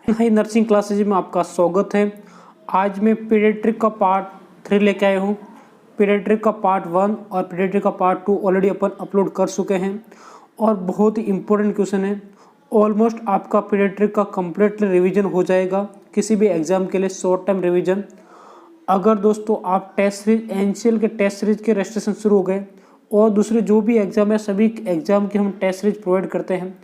High nursing classes में आपका स्वागत है। आज मैं पीडियाट्रिक का पार्ट 3 लेके आया हूँ। पीडियाट्रिक का पार्ट 1 और पीडियाट्रिक का पार्ट 2 ऑलरेडी अपन अपलोड कर चुके हैं और बहुत ही इम्पोर्टेंट क्वेश्चन है। ऑलमोस्ट आपका पीडियाट्रिक का कम्प्लीटली रिवीजन हो जाएगा किसी भी एग्जाम के लिए, शॉर्ट टाइम रिवीजन। अगर दोस्तों आप टेस्ट सीरीज एनसीएल के टेस्ट सीरीज के रजिस्ट्रेशन शुरू हो गए और दूसरे जो भी एग्जाम है सभी एग्जाम के हम टेस्ट सीरीज प्रोवाइड करते हैं।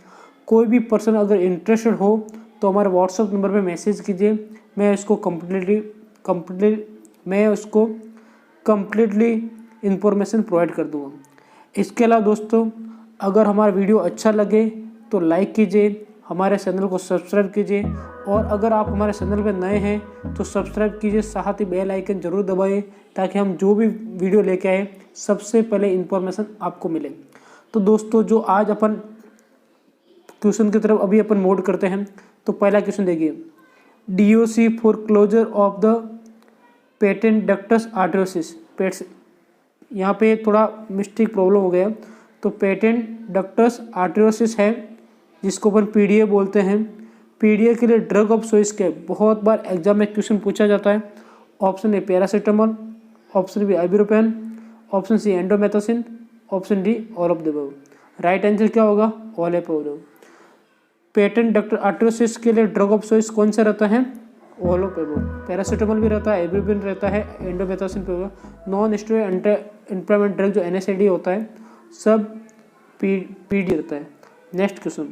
कोई भी पर्सन अगर इंटरेस्टेड हो तो हमारे व्हाट्सएप नंबर पे मैसेज कीजिए। मैं उसको कम्प्लीटली इंफॉर्मेशन प्रोवाइड कर दूँगा। इसके अलावा दोस्तों अगर हमारा वीडियो अच्छा लगे तो लाइक कीजिए, हमारे चैनल को सब्सक्राइब कीजिए और अगर आप हमारे चैनल पे नए हैं तो सब्सक्राइब कीजिए, साथ ही बेल आइकन जरूर दबाइए ताकि हम जो भी वीडियो लेके आए सबसे पहले इन्फॉर्मेशन आपको मिले। तो दोस्तों जो आज अपन क्वेश्चन की तरफ अभी अपन मूव करते हैं। तो पहला क्वेश्चन देखिए, DOC for closure of the patent ductus arteriosus. यहाँ पे थोड़ा मिस्टेक प्रॉब्लम हो गया। तो पेटेंट डक्टस आर्टरियोसिस है जिसको अपन PDA बोलते हैं। PDA के लिए ड्रग ऑफ चॉइस के बहुत बार एग्जाम में क्वेश्चन पूछा जाता है। Option A paracetamol, option B ibuprofen, option C indomethacin, option D all of the above. Right answer क्या होगा? All of the above. Patent ductus arteriosus के लिए ड्रग ऑफ चॉइस कौन सा रहता है? All of above. पैरासीटामोल भी रहता है, आइबुप्रोफेन रहता है, एंडोमेथासिन पे होगा। Non steroid anti inflammatory drug जो NSAID होता है सब PD रहता है। Next question,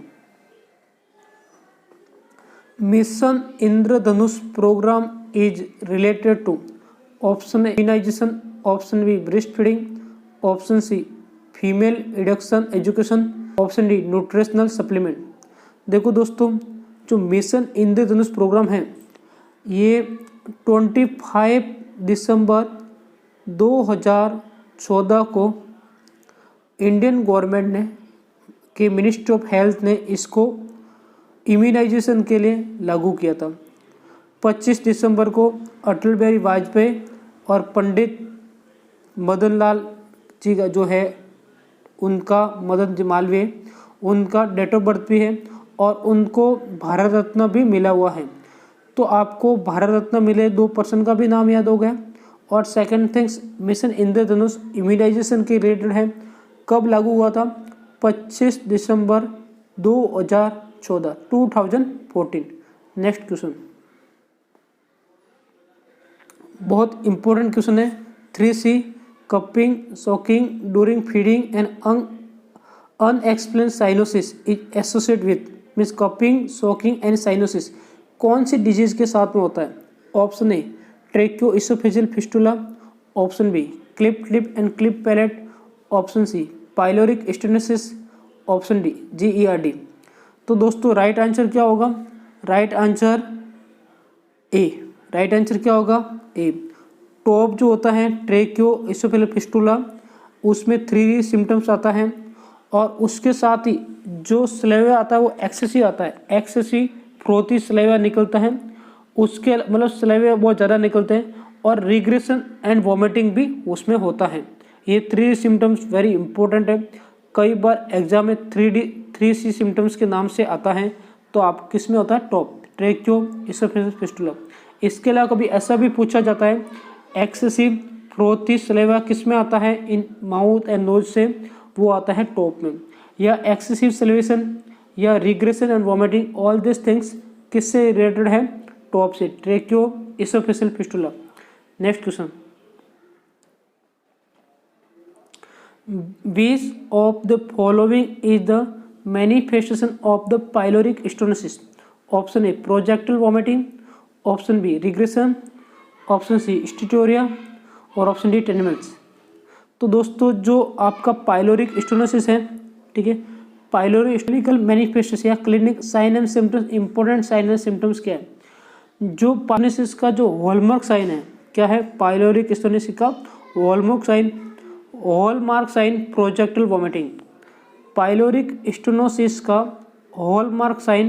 mission Indradhanush program is related to option A immunization, option B breast feeding, option C female addiction education, option D nutritional supplement. देखो दोस्तों जो मिशन इंद्रधनुष प्रोग्राम है ये 25 दिसंबर 2014 को इंडियन गवर्नमेंट ने के मिनिस्ट्री ऑफ हेल्थ ने इसको इम्यूनाइजेशन के लिए लागू किया था। 25 दिसंबर को अटल बिहारी वाजपेयी और पंडित मदन लाल जी का जो है उनका मदन जी मालवीय उनका डेट ऑफ बर्थ भी है और उनको भारत रत्न भी मिला हुआ है। तो आपको भारत रत्न मिले 2 पर्सन का भी नाम याद हो गया। और second things mission Indradhanush immunisation के रिलेटेड है। कब लागू हुआ था? 25 दिसंबर 2014। नेक्स्ट क्वेश्चन बहुत इंपॉर्टेंट क्वेश्चन है। 3C coughing choking during feeding and unexplained cyanosis is associated with means coughing choking and cyanosis कौन सी डिजीज के साथ में होता है? Option A tracheoesophageal fistula, option B cleft lip and cleft palate, option C pyloric stenosis, option D GERD। तो दोस्तों right answer क्या होगा? Right answer A. Right answer क्या होगा? ए। टॉप जो होता है ट्रेकियोइसोफेजियल फिस्टुला उसमें 3 सिम्टम्स आता है और उसके साथ ही जो स्लेवा आता है वो एक्सेसिव आता है। एक्सेसिव फ्रोथी स्लेवा निकलता है, उसके मतलब स्लेवा बहुत ज़्यादा निकलते हैं और रिग्रेशन एंड वॉमिटिंग भी उसमें होता है। ये 3 सिम्टम्स वेरी इंपॉर्टेंट है। कई बार एग्जाम में 3C सिम्टम्स के नाम से आता है। तो आप किस में होता है? Top tracheoesophageal fistula. इसके अलावा कभी ऐसा भी पूछा जाता है एक्सेसिव फ्रोथी स्लेवा किस में आता है? इन माउथ एंड नोज से, वो आता है टॉप में। या एक्सेसिव सल्वेशन या regression and vomiting all this things किससे रिलेटेड है? टॉप से, tracheoesophageal fistula. Next question, which of the following is the manifestation of the pyloric stenosis? Option A projectile vomiting, option B regression, option C steatorrhoea और option D tenesmus. तो दोस्तों जो आपका pyloric stenosis है, ठीक है, pyloric clinical manifestation या clinic sign and symptoms, important sign and symptoms क्या है? जो पाइलोरिक का जो हॉलमार्क साइन है क्या है? पाइलोरिक स्टेनोसिस का hallmark sign projectile vomiting. Pyloric stenosis का हॉलमार्क साइन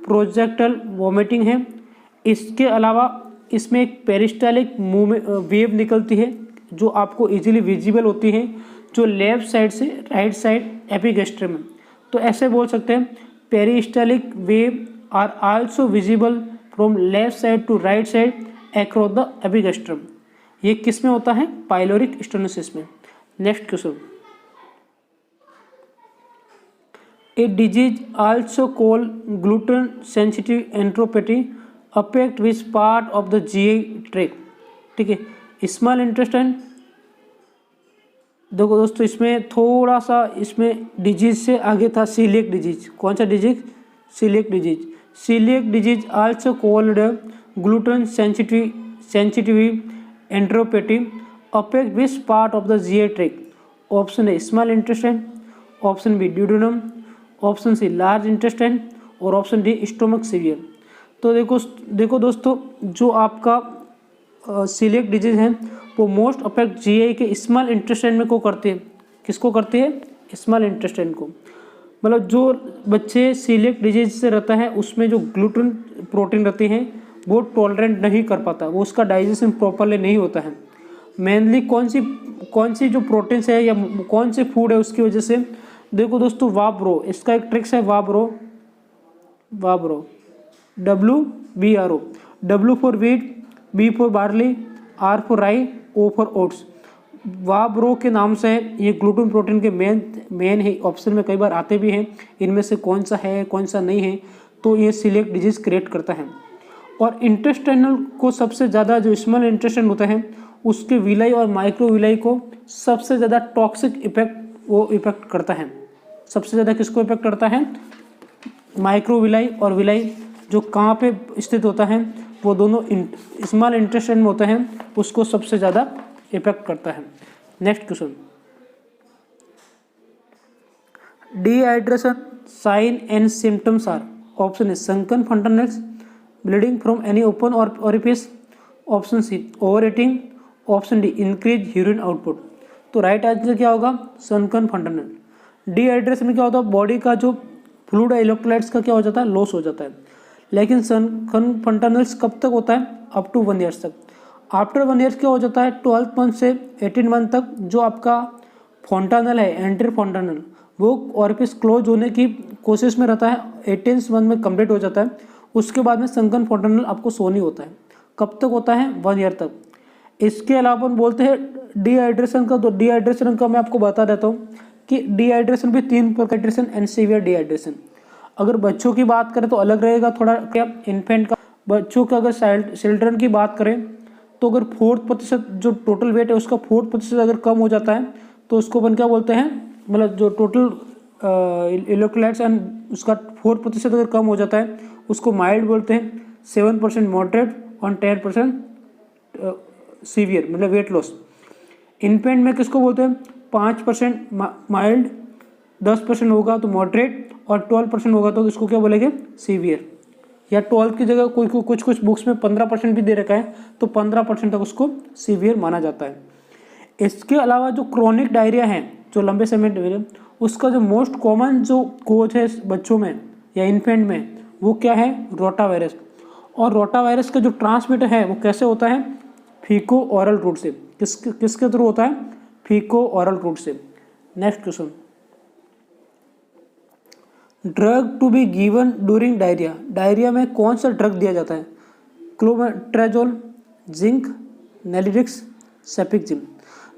प्रोजेक्टल वॉमिटिंग है। इसके अलावा इसमें एक पेरिस्टालिक वेव निकलती है जो आपको इजीली विजिबल होती है, जो लेफ्ट साइड से राइट साइड एपिगैस्ट्रम में। तो ऐसे बोल सकते हैं peristaltic wave are also visible from left side to right side across the epigastrium. ये किस में होता है? पाइलोरिक स्टेनोसिस में। Next question, a disease also called gluten sensitive enteropathy affect which part of the GI tract. ठीक है, small intestine. देखो दोस्तों, इसमें थोड़ा सा इसमें डिजीज से आगे था सीलिएक डिजीज। कौन सा disease? Coeliac disease. Coeliac disease also called gluten sensitive enteropathy affect which part of the GI tract. Option A small intestine, option B duodenum, option C large intestine और option D stomach severe. तो देखो दोस्तों, जो आपका सीलिएक डिजीज है वो मोस्ट अफेक्ट जीआई के स्मॉल इंटेस्टाइन में को करते हैं। किसको करते हैं? स्मॉल इंटेस्टाइन को। मतलब जो बच्चे सीलिएक डिजीज से रहता है उसमें जो ग्लूटेन प्रोटीन रहते हैं वो टॉलरेंट नहीं कर पाता, वो उसका डाइजेशन प्रॉपरली नहीं होता है। मेनली कौन सी जो प्रोटीन्स है या कौन से फूड है उसकी वजह से। देखो दोस्तों, वाब्रो, इसका एक ट्रिक्स है वाब्रो, WBRO, W for wheat, B for barley, R for राई, O फॉर ओट्स। वाब्रो के नाम से ये ग्लूटेन प्रोटीन के मेन है, ऑप्शन में कई बार आते भी हैं। इनमें से कौन सा है कौन सा नहीं है, तो ये सीलिएक डिजीज क्रिएट करता है। और इंटेस्टाइनल को सबसे ज़्यादा, जो स्मॉल इंटेस्टाइन होता है उसके विलाई और माइक्रो विलाई को सबसे ज़्यादा टॉक्सिक इफेक्ट करता है। सबसे ज़्यादा किसको इफेक्ट करता है? माइक्रो विलाई और विलाई जो कहाँ पे स्थित होता है वो दोनों स्मॉल इंटेस्टाइन में होता है, उसको सबसे ज़्यादा इफेक्ट करता है। Next question, dehydration sign and symptoms are. Option A sunken fontanelles, bleeding from any open orifice, option C over eating, option D increase urine output. तो राइट आंसर क्या होगा? सनकन फंडानल। डिहाइड्रेशन में क्या होता है? बॉडी का जो फ्लूइड इलेक्ट्रोलाइट्स का क्या हो जाता है? लॉस हो जाता है। लेकिन सनकन फंडानल्स कब तक होता है? अप टू 1 ईयर तक। आफ्टर 1 ईयर क्या हो जाता है? 12 मंथ से 18 मंथ तक जो आपका फॉन्टानल है, एंट्री फॉन्टानल, वो ओरिफिस क्लोज होने की कोशिश में रहता है। 18 मंथ में कंप्लीट हो जाता है। उसके बाद में संकन फॉन्टानल आपको शो नहीं होता है। कब तक होता है? 1 ईयर तक। इसके अलावा अपन बोलते हैं डिहाइड्रेशन का, तो डिहाइड्रेशन का मैं आपको बता देता हूँ कि डिहाइड्रेशन भी 3 प्रकार, डिहाइड्रेशन एंड सीवियर डिहाइड्रेशन। अगर बच्चों की बात करें तो अलग रहेगा थोड़ा, क्या इन्फेंट का। बच्चों का अगर चिल्ड्रन की बात करें तो अगर 4% जो टोटल वेट है उसका 4% अगर कम हो जाता है तो उसको अपन क्या बोलते हैं, मतलब जो टोटल इलेक्ट्रोलाइट्स एंड उसका 4% अगर कम हो जाता है उसको माइल्ड बोलते हैं, 7% मॉडरेट और 10% सीवियर, मतलब वेट लॉस। इन्फेंट में किसको बोलते हैं? 5% माइल्ड, 10% होगा तो मॉडरेट और 12% होगा तो इसको क्या बोलेंगे? सीवियर। या 12 की जगह कुछ बुक्स में 15% भी दे रखा है तो 15% तक उसको सीवियर माना जाता है। इसके अलावा जो क्रोनिक डायरिया है, जो लंबे समय डायरिया, उसका जो मोस्ट कॉमन जो कोज है बच्चों में या इन्फेंट में वो क्या है? Rota virus. और रोटा वायरस का जो ट्रांसमिटर है वो कैसे होता है? फीको ओरल रूट से। किसके थ्रू होता है? फीको ओरल रूट से। Next question, drug to be given during diarrhoea. Diarrhoea में कौन सा ड्रग दिया जाता है? क्लोमेट्राजोल, जिंक, नेलिडिक्स, सेपिक्जिम।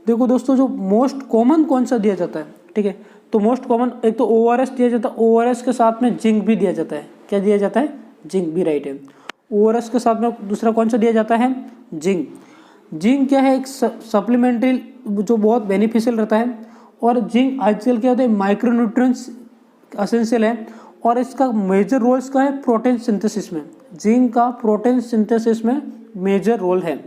देखो दोस्तों, जो मोस्ट कॉमन कौन सा दिया जाता है? ठीक है, तो मोस्ट कॉमन एक तो ORS दिया जाता है, ORS के साथ में जिंक भी दिया जाता है। क्या दिया जाता है? जिंक भी राइट है। ORS के साथ में दूसरा कौन सा दिया जाता है? जिंक। जिंक क्या है? एक सप्लीमेंट्री जो बहुत बेनिफिशियल रहता है। और जिंक आजकल क्या होता है? माइक्रोन्यूट्रिएंट्स एसेंशियल है और इसका मेजर रोल इसका है प्रोटीन सिंथेसिस में। जिंक का प्रोटीन सिंथेसिस में मेजर रोल है।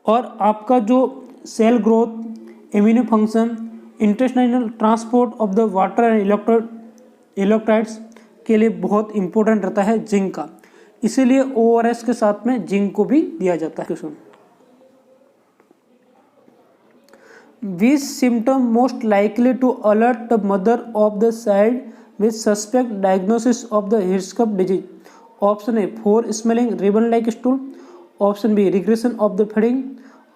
और आपका जो cell growth, immuno function, intestinal transport of the water and electrolytes के लिए बहुत इंपॉर्टेंट रहता है जिंक का। इसीलिए ORS के साथ में जिंक को भी दिया जाता है। Which symptom most likely to alert the mother of the child with suspect diagnosis of the Hirschsprung disease? Option A, smelling ribbon-like stool. Option B, regression of the feeding.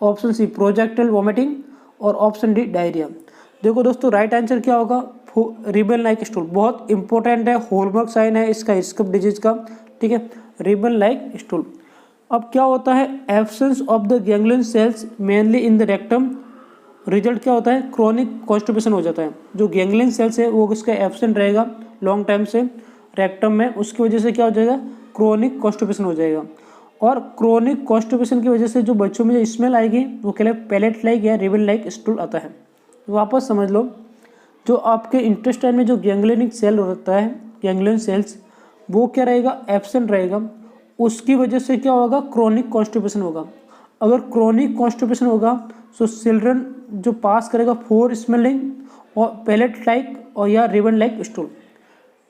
Option C, projectile vomiting और option D diarrhoea. देखो दोस्तों, right answer क्या होगा? Ribbon like stool, बहुत important है, hallmark sign है इसका skip disease का, ठीक है, रिबन लाइक स्टूल। अब क्या होता है, absence of the ganglion cells mainly in the rectum, result क्या होता है, क्रोनिक कॉन्स्टिपेशन हो जाता है। जो गैंग्लियन सेल्स है वो इसका एब्सेंट रहेगा लॉन्ग टाइम से रेक्टम में, उसकी वजह से क्या हो जाएगा, क्रोनिक कॉन्स्टिपेशन हो जाएगा। और क्रोनिक कॉन्स्टिपेशन की वजह से जो बच्चों में जो स्मेल आएगी वो क्या पैलेट लाइक या रिबन लाइक स्टूल आता है। वापस समझ लो, जो आपके इंटेस्टाइन में जो गैंग्लियनिक सेल होता है, गैंग्लियन सेल्स, वो क्या रहेगा, एब्सेंट रहेगा, उसकी वजह से क्या होगा, क्रोनिक कॉन्स्टिपेशन होगा। अगर क्रोनिक कॉन्स्टिपेशन होगा तो चिल्ड्रन जो पास करेगा फोर स्मेलिंग और पैलेट लाइक और या ribbon like stool,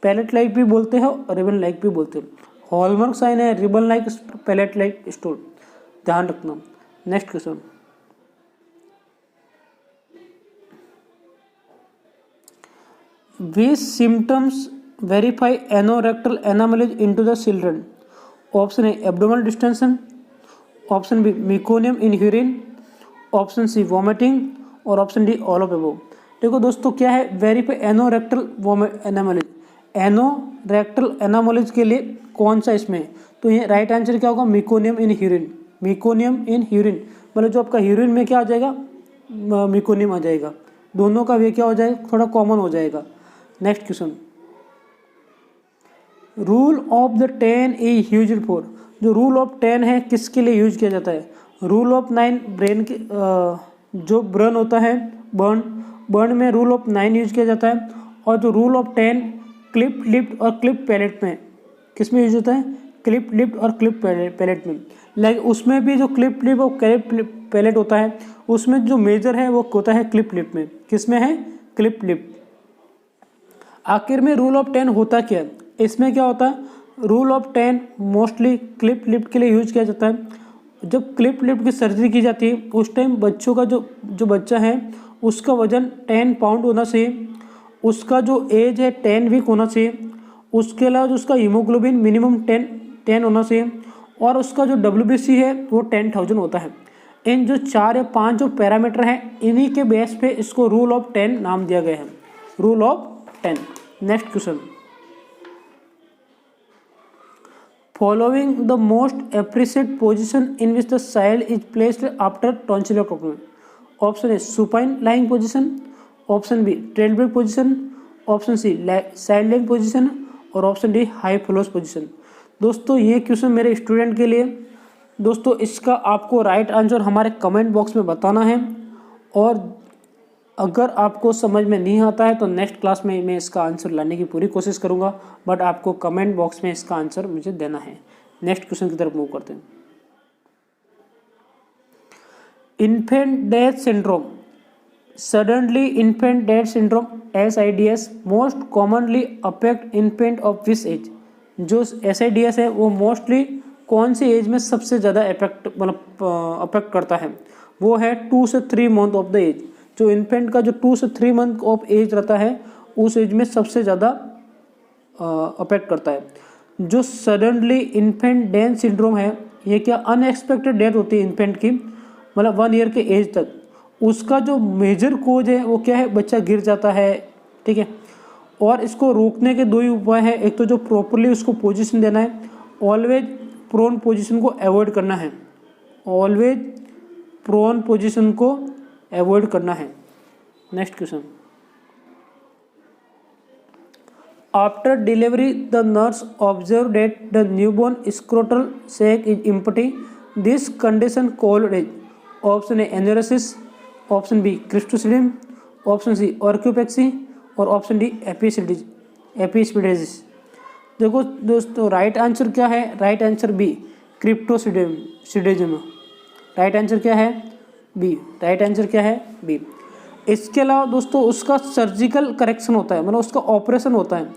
pellet like भी बोलते हैं और रिबन लाइक भी बोलते हैं। हॉलमार्क साइन है ribbon like, pellet like stool, ध्यान रखना। Next question, which symptoms verify anorectal anomalies into the children? Option A abdominal distension, option B meconium in urine, option C vomiting और option D all of above. देखो दोस्तों क्या है, verify anorectal एनामोलीज, anorectal एनामोलीज के लिए कौन सा इसमें, तो ये राइट आंसर क्या होगा, meconium in urine, meconium in urine, मतलब जो आपका यूरिन में क्या आ जाएगा, मिकोनियम आ जाएगा, दोनों का वे क्या हो जाएगा, थोड़ा कॉमन हो जाएगा। Next question, rule of the 10 is used for, जो रूल ऑफ 10 है किसके लिए यूज किया जाता है, रूल ऑफ 9 ब्रेन के जो बर्न होता है, बर्न में रूल ऑफ 9 यूज किया जाता है, और जो रूल ऑफ 10 क्लिप लिप्ड और क्लिप पैलेट में, किस में यूज होता है, क्लिप लिप्ड और क्लिप पैलेट में। लाइक उसमें भी जो क्लिप लिप और क्लिप पैलेट होता है उसमें जो मेजर है वो होता है क्लिप लिप में, किस में है, क्लिप लिप। आखिर में रूल ऑफ 10 होता क्या है, इसमें क्या होता है, rule of 10 mostly clip lip के लिए यूज किया जाता है। जब क्लिप लिप की सर्जरी की जाती है उस टाइम बच्चों का जो बच्चा है उसका वजन 10 पाउंड होना चाहिए, उसका जो एज है 10 वीक होना चाहिए, उसके अलावा जो उसका हीमोग्लोबिन मिनिमम 10 होना चाहिए, और उसका जो WBC है वो 10,000 होता है। इन जो 4 या 5 जो पैरामीटर हैं इन्हीं के बेस पे इसको रूल ऑफ 10 नाम दिया गया है, rule of 10। Next question, following the most appropriate position in which the child is placed after tonsillotomy, option A supine lying position, option B trail back position, option C side lying position और option D high Fowler's position. दोस्तों ये question मेरे student के लिए, दोस्तों इसका आपको right answer हमारे कमेंट बॉक्स में बताना है, और अगर आपको समझ में नहीं आता है तो नेक्स्ट क्लास में मैं इसका आंसर लाने की पूरी कोशिश करूंगा, बट आपको कमेंट बॉक्स में इसका आंसर मुझे देना है। नेक्स्ट क्वेश्चन की तरफ मूव करते हैं। Infant death syndrome, suddenly infant death syndrome SIDS most commonly affect infant of which age, जो SIDS है वो मोस्टली कौन सी एज में सबसे ज़्यादा अफेक्ट करता है, वो है 2 से 3 मंथ ऑफ द एज। जो इन्फेंट का जो 2 से 3 मंथ ऑफ एज रहता है उस एज में सबसे ज़्यादा अफेक्ट करता है। जो सडनली इन्फेंट डेथ सिंड्रोम है ये क्या अनएक्सपेक्टेड डेथ होती है इन्फेंट की, मतलब 1 ईयर के एज तक, उसका जो मेजर कोज है वो क्या है, बच्चा गिर जाता है, ठीक है। और इसको रोकने के 2 ही उपाय है, एक तो जो प्रॉपरली उसको पोजीशन देना है, ऑलवेज प्रोन पोजीशन को अवॉइड करना है, ऑलवेज प्रोन पोजीशन को अवॉइड करना है। Next question, after delivery the nurse observe that the newborn scrotal sac is empty, this condition called as, option A enuresis, option B cryptorchidism, option C orchiopexy और option D एपिस्पिडेसिस। देखो दोस्तों right answer क्या है, right answer B cryptorchidism, right answer क्या है B, right answer क्या है B. इसके अलावा दोस्तों उसका सर्जिकल करेक्शन होता है, मतलब उसका ऑपरेशन होता है,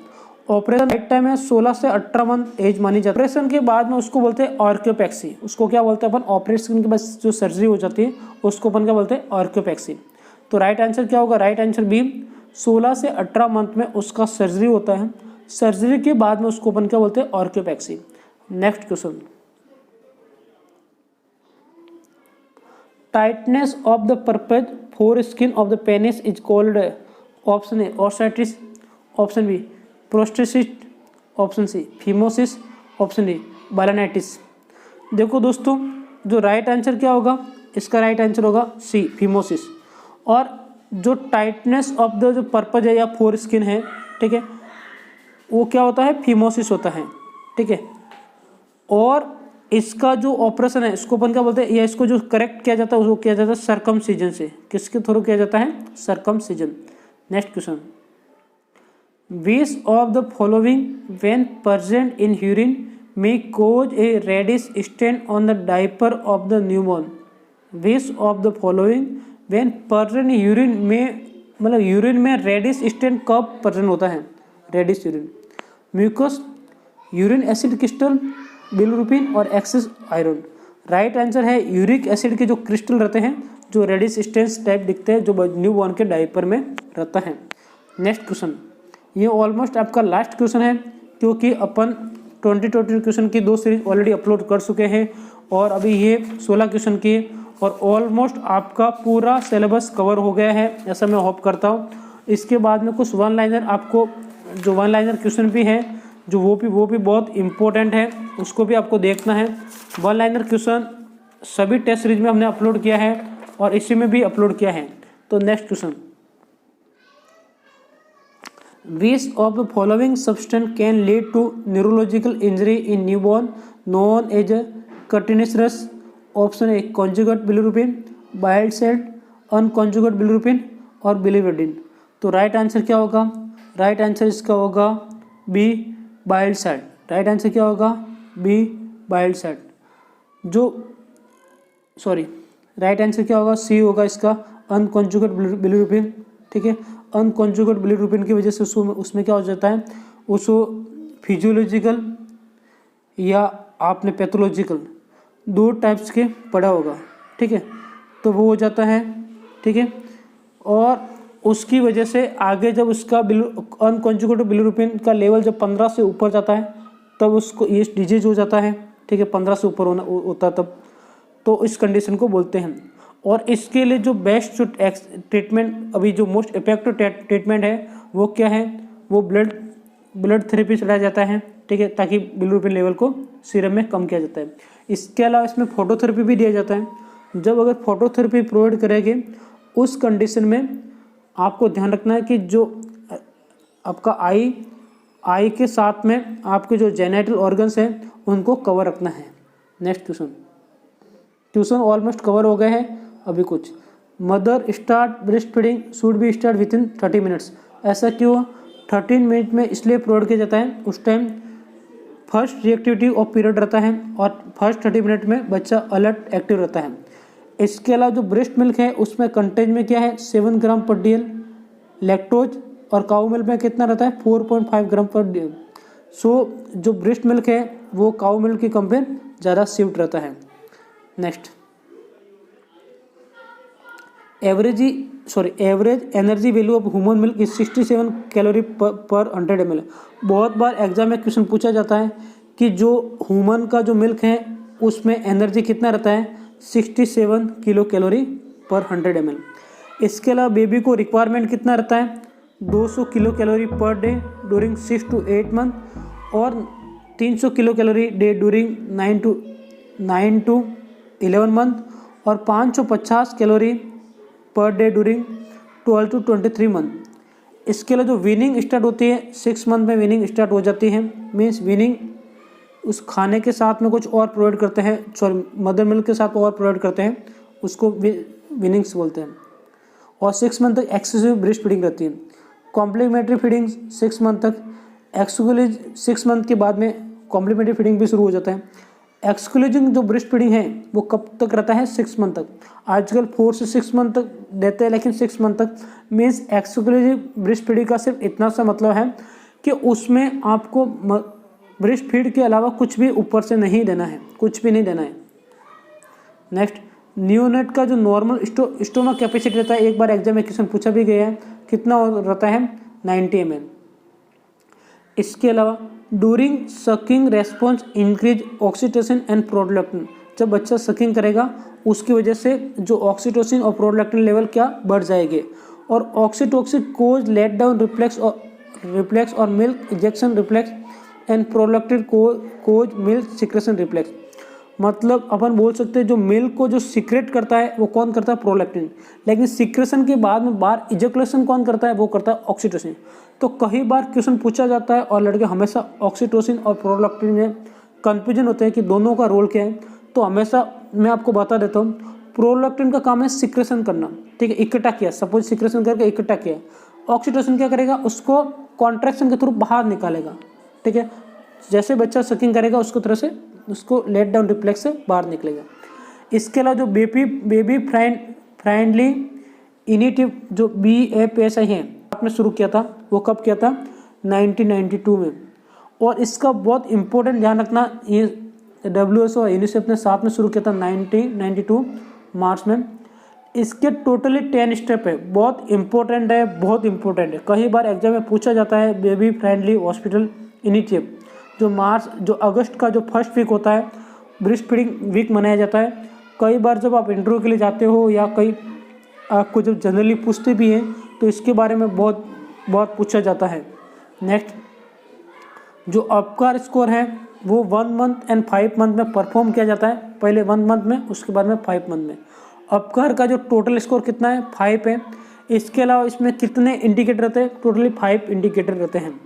ऑपरेशन राइट टाइम है 16 से 18 मंथ एज मानी जाती है। ऑपरेशन के बाद में उसको बोलते हैं ऑर्क्योपेक्सी, उसको क्या बोलते हैं अपन, ऑपरेशन के बाद जो सर्जरी हो जाती है उसको अपन क्या बोलते हैं, ऑर्क्योपेक्सी। तो राइट आंसर क्या होगा, राइट आंसर बी 16 से 18 मंथ में उसका सर्जरी होता है, सर्जरी के बाद में उसको अपन क्या बोलते हैं, orchiopexy. Next question, tightness of the prepuce foreskin of the penis is called, option A ओसाइटिस, option B prosthesis, option C phimosis, option D balanitis. देखो दोस्तों, जो राइट आंसर क्या होगा, इसका राइट आंसर होगा सी फीमोसिस। और जो टाइटनेस ऑफ द जो पर्पज है या फोर स्किन है, ठीक है, वो क्या होता है, फीमोसिस होता है, ठीक है। और इसका जो ऑपरेशन है इसको अपन क्या बोलते हैं, या इसको जो करेक्ट किया जाता है उसको किया जाता है सर्कमसिजन से। किसके थ्रू किया जाता है, circumcision. Next question, which of the following when present in urine may cause a reddish stain on the diaper of the newborn? Which of the following when present urine में, मतलब urine में reddish stand कब present होता है, reddish urine, mucus, urine acid crystal, bilirubin और excess iron. Right answer है uric acid के जो क्रिस्टल रहते हैं जो रेडिश स्टेन्स टाइप दिखते हैं, जो न्यूबॉर्न के डायपर में रहता है। नेक्स्ट क्वेश्चन, ये ऑलमोस्ट आपका लास्ट क्वेश्चन है, क्योंकि अपन 2020 क्वेश्चन की 2 सीरीज ऑलरेडी अपलोड कर चुके हैं और अभी ये 16 क्वेश्चन की, और ऑलमोस्ट आपका पूरा सिलेबस कवर हो गया है, ऐसा मैं होप करता हूँ। इसके बाद में कुछ वन लाइनर, आपको जो वन लाइनर क्वेश्चन भी है जो वो भी बहुत इंपॉर्टेंट है, उसको भी आपको देखना है। वन लाइनर क्वेश्चन सभी टेस्ट सीरीज में हमने अपलोड किया है और इसी में भी अपलोड किया है। तो next question, which of the following substance can lead to neurological injury in newborn known as a cutaneous rash? Option A conjugate bilirubin, bile salt, unconjugate bilirubin और biliverdin। तो राइट आंसर क्या होगा, right answer इसका होगा B bile salt. Right answer क्या होगा, B bile salt. जो sorry right answer क्या होगा, सी होगा इसका अनकॉन्जुगेट बिलिरुबिन, ठीक है। अनकॉन्जुगेट बिलिरुबिन की वजह से उसमें क्या हो जाता है, उसको फिजियोलॉजिकल या आपने पैथोलॉजिकल 2 टाइप्स के पढ़ा होगा, ठीक है, तो वो हो जाता है, ठीक है। और उसकी वजह से आगे जब उसका अनकॉन्जुगेट बिलिरुबिन का लेवल जब 15 से ऊपर जाता है तब उसको ये डिजीज हो जाता है, ठीक है, 15 से ऊपर होता तब, तो इस कंडीशन को बोलते हैं। और इसके लिए जो बेस्ट ट्रीटमेंट, अभी जो मोस्ट इफेक्टिव ट्रीटमेंट है वो क्या है, वो ब्लड थेरेपी चलाया जाता है, ठीक है, ताकि बिलिरुबिन लेवल को सीरम में कम किया जाता है। इसके अलावा इसमें फोटोथेरेपी भी दिया जाता है। जब अगर फोटोथेरेपी प्रोवाइड करेंगे उस कंडीशन में आपको ध्यान रखना है कि जो आपका आई के साथ में आपके जो जेनेटल ऑर्गन्स हैं उनको कवर रखना है। नेक्स्ट क्वेश्चन ऑलमोस्ट कवर हो गए हैं। अभी कुछ, mother start breast feeding should be start with in 30 minutes. ऐसा क्यों, 13 मिनट में इसलिए प्रोवाइड किया जाता है, उस time first reactivity of period रहता है और फर्स्ट 30 मिनट में बच्चा अलर्ट एक्टिव रहता है। इसके अलावा जो ब्रेस्ट मिल्क है उसमें कंटेंट में क्या है, 7 ग्राम पर DL लैक्टोज, और काऊ मिल्क में कितना रहता है, 4.5 ग्राम पर DL। सो जो ब्रेस्ट मिल्क है वो काऊ मिल्क की कंपेयर ज़्यादा स्वीट रहता है। Next, average energy value of human milk is 67 calorie पर 100 ml। बहुत बार एग्जाम में क्वेश्चन पूछा जाता है कि जो ह्यूमन का जो मिल्क है उसमें एनर्जी कितना रहता है, 67 किलो कैलोरी पर 100 ml। इसके अलावा बेबी को रिक्वायरमेंट कितना रहता है, 200 kilo calorie per day during 6 to 8 month और 300 kilo calorie day during 9 to 11 month और 550 calorie per day during 12 to 23 month. इसके अलावा जो वीनिंग स्टार्ट होती है 6 मंथ में वीनिंग स्टार्ट हो जाती है, मीन्स वीनिंग उस खाने के साथ में कुछ और प्रोवाइड करते हैं, सॉरी मदर मिल्क के साथ और प्रोवाइड करते हैं, उसको वीनिंग्स बोलते हैं। और 6 मंथ तक एक्सक्लूसिव ब्रेस्ट फीडिंग रहती है। कॉम्प्लीमेंट्री फीडिंग 6 मंथ तक, एक्सक्लूसिव 6 मंथ के बाद में कॉम्प्लीमेंट्री फीडिंग भी शुरू हो जाता है। एक्सक्लूसिव जो ब्रेस्ट फीडिंग है वो कब तक रहता है, 6 मंथ तक। आजकल 4 से 6 मंथ तक देते हैं, लेकिन 6 मंथ तक मीन्स एक्सक्लूसिव ब्रेस्ट फीडिंग का सिर्फ इतना सा मतलब है कि उसमें आपको ब्रेस्ट फीड के अलावा कुछ भी ऊपर से नहीं देना है, कुछ भी नहीं देना है। नेक्स्ट, न्यूनेट का जो नॉर्मल स्टोमक कैपेसिटी रहता है, एक बार एग्जाम में क्वेश्चन पूछा भी गया है, कितना रहता है, 90 ml। इसके अलावा during sucking response increase oxytocin and prolactin. जब बच्चा सकिंग करेगा उसकी वजह से जो ऑक्सीटोसिन और प्रोलैक्टिन लेवल क्या बढ़ जाएंगे, और oxytocin cause let down reflex और milk ejection reflex and prolactin cause milk secretion reflex. मतलब अपन बोल सकते हैं जो मिल्क को जो सिक्रेट करता है वो कौन करता है, प्रोलैक्टिन, लेकिन सिक्रेशन के बाद में बाहर इजेकुलेशन कौन करता है, वो करता है ऑक्सीटोसिन। तो कई बार क्वेश्चन पूछा जाता है और लड़के हमेशा ऑक्सीटोसिन और प्रोलैक्टिन में कंफ्यूजन होते हैं कि दोनों का रोल क्या है। तो हमेशा मैं आपको बता देता हूँ, प्रोलैक्टिन का काम है सिक्रेशन करना, ठीक है, इकट्ठा किया, सपोज सिक्रेशन करके इकट्ठा किया। ऑक्सीटोसिन क्या करेगा, उसको कॉन्ट्रैक्शन के थ्रू बाहर निकालेगा, ठीक है, जैसे बच्चा सकिंग करेगा उसको तरह से उसको लेट डाउन रिफ्लेक्स से बाहर निकलेगा। इसके अलावा जो बेबी फ्रेंडली इनिटिव जो BFSI है आपने शुरू किया था, वो कब किया था, 1992 में। और इसका बहुत इंपॉर्टेंट ध्यान रखना, ये WHO और यूनिसेफ ने साथ में शुरू किया था 1992 मार्च में। इसके टोटली 10 स्टेप है, बहुत इंपॉर्टेंट है, बहुत इंपॉर्टेंट है। कई बार एग्जाम में पूछा जाता है बेबी फ्रेंडली हॉस्पिटल इनिशिएटिव, जो अगस्त का जो फर्स्ट वीक होता है ब्रेस्ट फीडिंग वीक मनाया जाता है। कई बार जब आप इंटरव्यू के लिए जाते हो या कई आपको जब जनरली पूछते भी हैं तो इसके बारे में बहुत पूछा जाता है। नेक्स्ट, जो अपकार स्कोर है वो 1 मंथ एंड 5 मंथ में परफॉर्म किया जाता है, पहले 1 मंथ में, उसके बाद में 5 मंथ में। अपकार का जो टोटल स्कोर कितना है, 5 है। इसके अलावा इसमें कितने इंडिकेटर रहते हैं, टोटली 5 इंडिकेटर रहते हैं।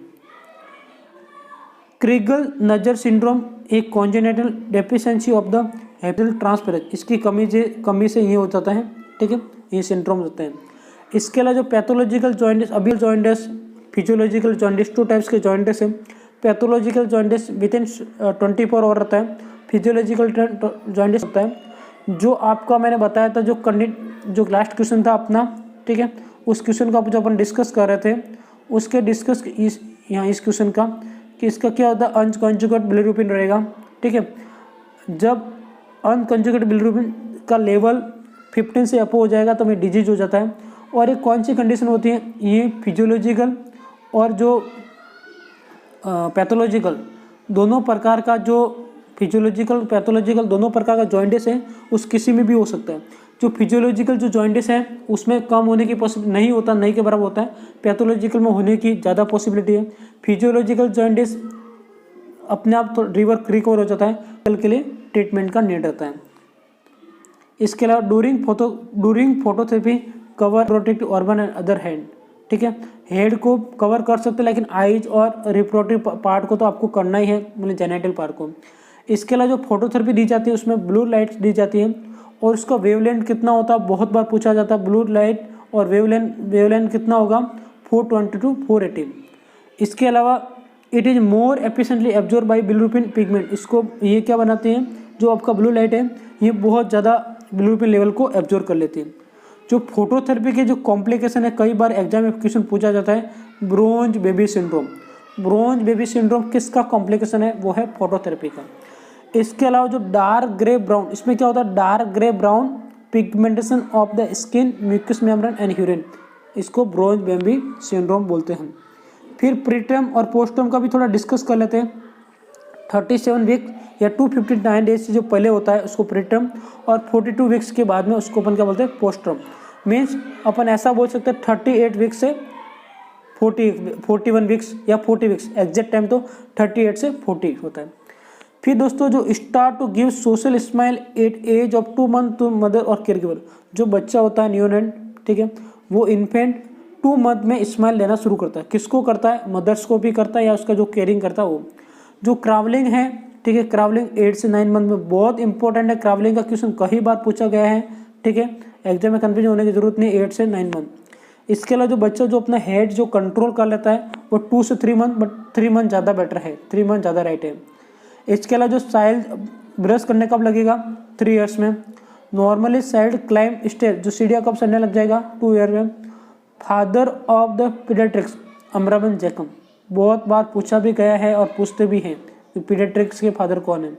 क्रिगल नजर सिंड्रोम एक congenital deficiency of the hepatic transferase, इसकी कमी से ये हो जाता है, ठीक है, ये सिंड्रोम होते हैं। इसके अलावा जो पैथोलॉजिकल जॉइंटिस, अभी जॉइंटिस, फिजियोलॉजिकल जॉइंटिस, 2 टाइप्स के जॉइंटिस है। पैथोलॉजिकल जॉइंटिस विदिन 24 आवर रहता है, फिजियोलॉजिकल जॉइंटिस होता है। जो आपका मैंने बताया था जो लास्ट क्वेश्चन था अपना, ठीक है, उस क्वेश्चन का जो अपन डिस्कस कर रहे थे, उसके डिस्कस इस क्वेश्चन का कि इसका क्या होता है, अनकंजुगेट बिलिरुबिन रहेगा, ठीक है। जब अनकंजुगेट बिलिरुबिन का लेवल 15 से अप हो जाएगा तो हमें डिजीज हो जाता है। और एक कौन सी कंडीशन होती है, ये फिजियोलॉजिकल और जो पैथोलॉजिकल दोनों प्रकार का, जो फिजियोलॉजिकल पैथोलॉजिकल दोनों प्रकार का जॉइंटिस है उस किसी में भी हो सकता है। जो फिजियोलॉजिकल जो जॉइंटिस है उसमें कम होने की पॉसिबिलिटी नहीं होता, नहीं के बराबर होता है, पैथोलॉजिकल में होने की ज़्यादा पॉसिबिलिटी है। फिजियोलॉजिकल जॉइंटिस अपने आप तो रिकवर हो जाता है, कल के लिए ट्रीटमेंट का नीड रहता है। इसके अलावा during phototherapy cover protect organ and other hand, ठीक है, हेड को कवर कर सकते हैं लेकिन आईज और रिप्रोडक्टिव पार्ट को तो आपको करना ही है, मतलब जेनिटल पार्ट को। इसके अलावा जो फोटोथेरेपी दी जाती है उसमें ब्लू लाइट दी जाती है और उसका वेवलेंथ कितना होता है, बहुत बार पूछा जाता है, ब्लू लाइट और वेवलेंथ कितना होगा, 420 to 480। इसके अलावा it is more efficiently absorb by bilirubin pigment, इसको ये क्या बनाते हैं, जो आपका ब्लू लाइट है ये बहुत ज़्यादा बिलिरुबिन लेवल को एब्जॉर्ब कर लेती है। जो फोटोथेरेपी के जो कॉम्प्लिकेशन है, कई बार एग्जाम में क्वेश्चन पूछा जाता है, bronze baby syndrome. Bronze baby syndrome किसका कॉम्प्लिकेशन है, वो है फोटोथेरेपी का। इसके अलावा जो डार्क ग्रे ब्राउन, इसमें क्या होता है, dark grey brown pigmentation of the skin, mucus membrane and urine, इसको ब्रोंज बेबी सिंड्रोम बोलते हैं। फिर प्रीटर्म और पोस्टर्म का भी थोड़ा डिस्कस कर लेते हैं। 37 वीक या 259 डेज से जो पहले होता है उसको प्रीटर्म, और 42 वीक्स के बाद में उसको अपन क्या बोलते हैं, पोस्टर्म। मीन्स अपन ऐसा बोल सकते हैं 38 वीक्स से 41 वीक्स या 40 वीक्स, एग्जैक्ट टाइम तो 38 से 40 होता है। फिर दोस्तों जो start to give social smile at age of 2 month to mother और केयर गिवर, जो बच्चा होता है न्यूनेंट, ठीक है, वो इन्फेंट 2 मंथ में स्माइल लेना शुरू करता है। किसको करता है, मदर्स को भी करता है या उसका जो केयरिंग करता है वो। जो क्रावलिंग है, ठीक है, क्रावलिंग 8 से 9 मंथ में बहुत इंपॉर्टेंट है। क्रावलिंग का क्वेश्चन कई बार पूछा गया है, ठीक है, एग्जाम में कंफ्यूजन होने की जरूरत नहीं, 8 से 9 मंथ। इसके अलावा जो बच्चा जो अपना हेड जो कंट्रोल कर लेता है वो 2 से 3 मंथ, बट 3 मंथ ज़्यादा बेटर है, 3 मंथ ज़्यादा राइट है। इसके अलावा जो चाइल्ड ब्रश करने कब लगेगा, 3 ईयर्स में। नॉर्मली चाइल्ड क्लाइंब स्टेज, जो सीढ़ियाँ कब चढ़ने लग जाएगा, 2 ईयर में। Father of the paediatrics Abraham Jacob, बहुत बार पूछा भी गया है और पूछते भी हैं कि पीडियाट्रिक्स के फादर कौन है।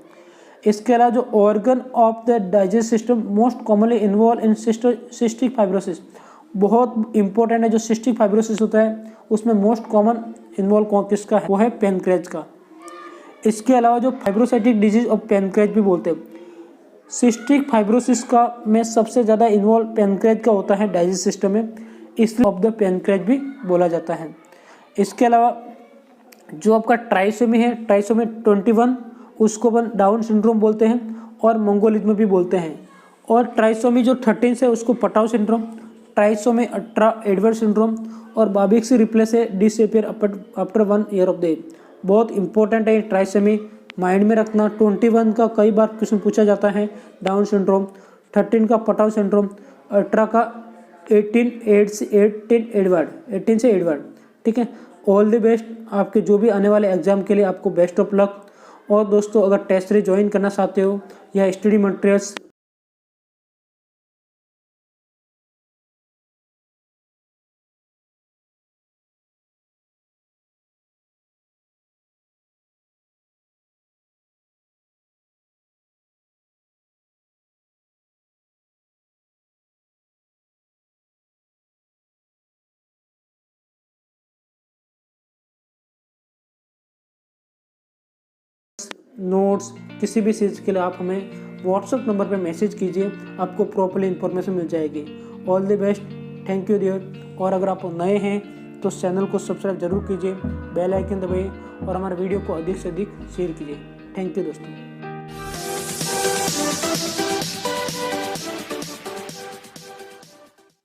इसके अलावा जो organ of the digest system most commonly involve in cystic fibrosis, बहुत इंपॉर्टेंट है। जो सिस्टिक फाइब्रोसिस होता है उसमें मोस्ट कॉमन इन्वॉल्व किसका है, वो है पैनक्रेज का। इसके अलावा जो फाइब्रोसाइटिक डिजीज ऑफ पैनक्रेज भी बोलते हैं। सिस्टिक फाइब्रोसिस का में सबसे ज़्यादा इन्वॉल्व पैनक्रेज का होता है डाइजेस्ट सिस्टम में। इसलिए ऑफ द पैनक्रेज भी बोला जाता है। इसके अलावा जो आपका ट्राइसोमी है, ट्राइसोमी 21, उसको अपन डाउन सिंड्रोम बोलते हैं और मंगोलिज्म भी बोलते हैं। और ट्राइसोमी जो 13 है उसको पटाव सिंड्रोम, ट्राइसोमी 18 एडवर्ड सिंड्रोम और बाबिक्स रिप्लेस है disappear after 1 year of the age. बहुत इंपॉर्टेंट है ट्राइसोमी, माइंड में रखना। 21 का कई बार क्वेश्चन पूछा जाता है, डाउन सिंड्रोम, 13 का पटाव सिंड्रोम, 18 का 18 से एडवर्ड। ठीक है, ऑल द बेस्ट आपके जो भी आने वाले एग्जाम के लिए, आपको बेस्ट ऑफ लक। और दोस्तों अगर टेस्ट सीरीज ज्वाइन करना चाहते हो या स्टडी मटेरियल्स नोट्स किसी भी चीज़ के लिए आप हमें व्हाट्सएप नंबर पे मैसेज कीजिए, आपको प्रॉपर्ली इन्फॉर्मेशन मिल जाएगी। All the best, thank you dear. और अगर आप नए हैं तो चैनल को सब्सक्राइब जरूर कीजिए, बेल आइकन दबाइए और हमारे वीडियो को अधिक से अधिक शेयर कीजिए। थैंक यू दोस्तों।